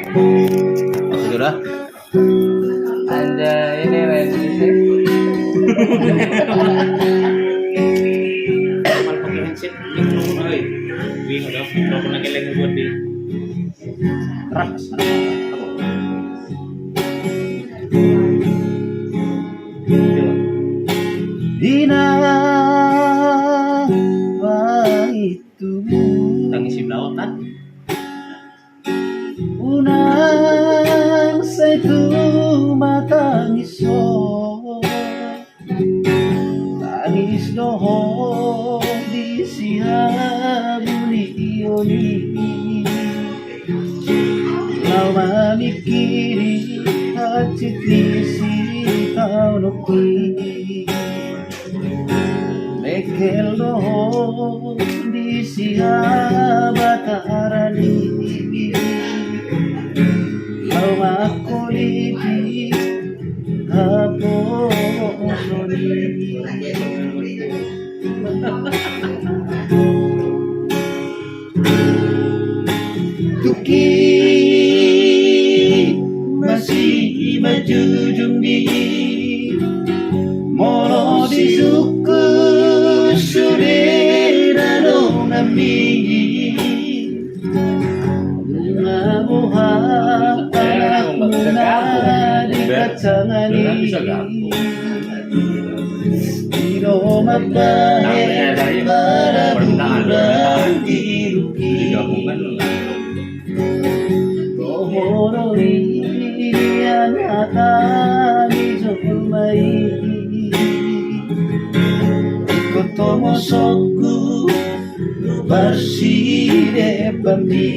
Sudah. Anjay, ini Randy sih. Mal pakai handset, ini mulai. Wih, udah pernah keleng buat di rapas. Dina itu Tangis si belawak kan? unang sa itu matangiso tangis dohong di siang ni Lau mamikiri hati tisi kau nuki Mekel dohong di siang batarani Lau makuliti hapon soni Tuki masih majujung di Molo di suku surera dong nami Bunga buha anak muna di kacangani Ino mabahe para bulan diruki Mohororian atani jomai Kotomo soku bersih pami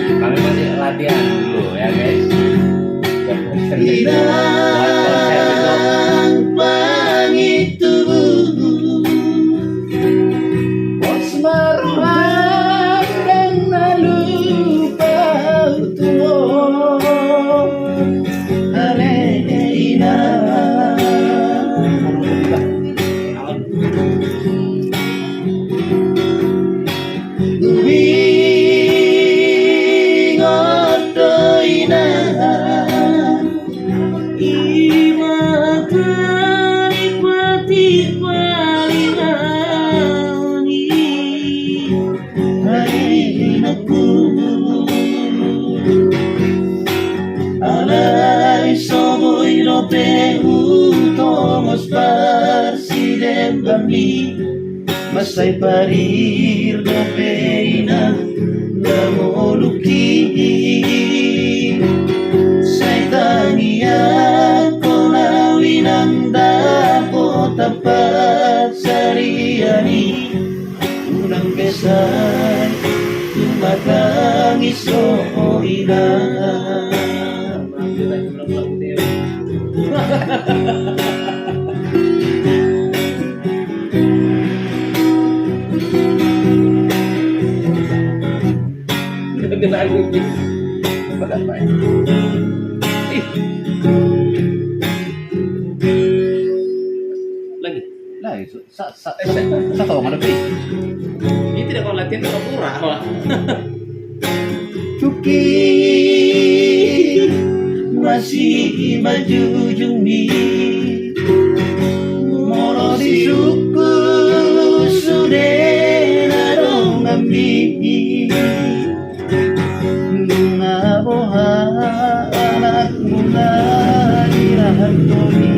Kami masih latihan dulu ya guys. Hilang pangitu Pos maruhan dan nalupa utuh Aleina Uwing otoina Alay somoy no preguntamos parsidem bami Masay parir no peina namoluki Say tangiya ko nawinang dapo tapat sariani Unang besay tumatang isoina Lagi. Lah itu sa tahu mana be Ini tidak kau latihan pura-pura malah. Cuki masih majujung ni Molo di suku sudena dong ambi Bunga boha anak mula dirahantoni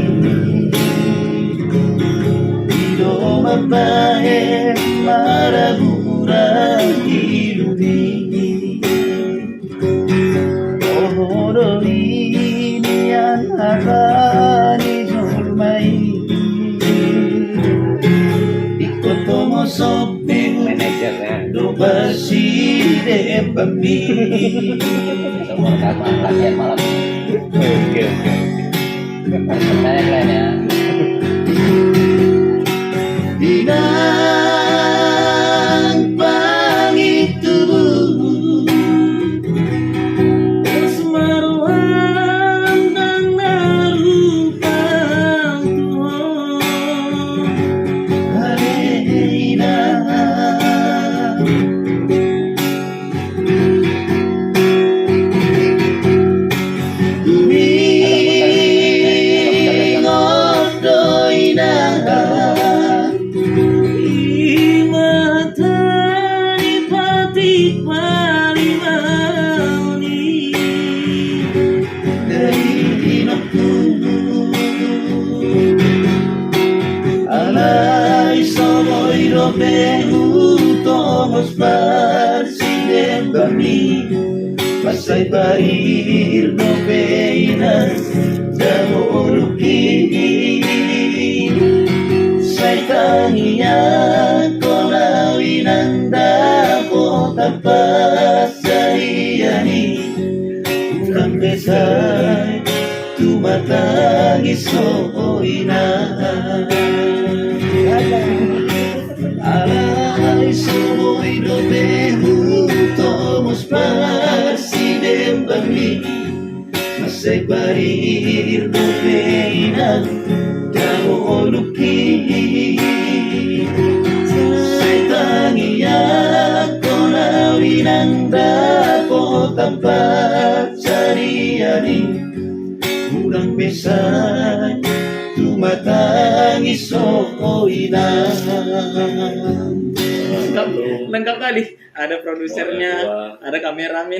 Ido mabahe marabura hidupi Ohororian akani zulmai Ikotomo sopin Manajernya. do bersih pami Semua sama latihan malam ini. Oke Pertanyaan lainnya. Dinang pangitu Semaruhan dan narupang Tuhan Alina tomos parsiden bami Pasay barir no peinas Damo luki Say tangiya ko lawinanda ko tapas sariyani Urang besay tumatangis o inahan Ay, soy no behu tomos parsiden bami Masay barir no peinas Damo luki Say tangiya ko lawinanda ko tampat sari-ari Urang besay tumatangis o inahan Lengkap kali. Ada produsernya, ada kameramen.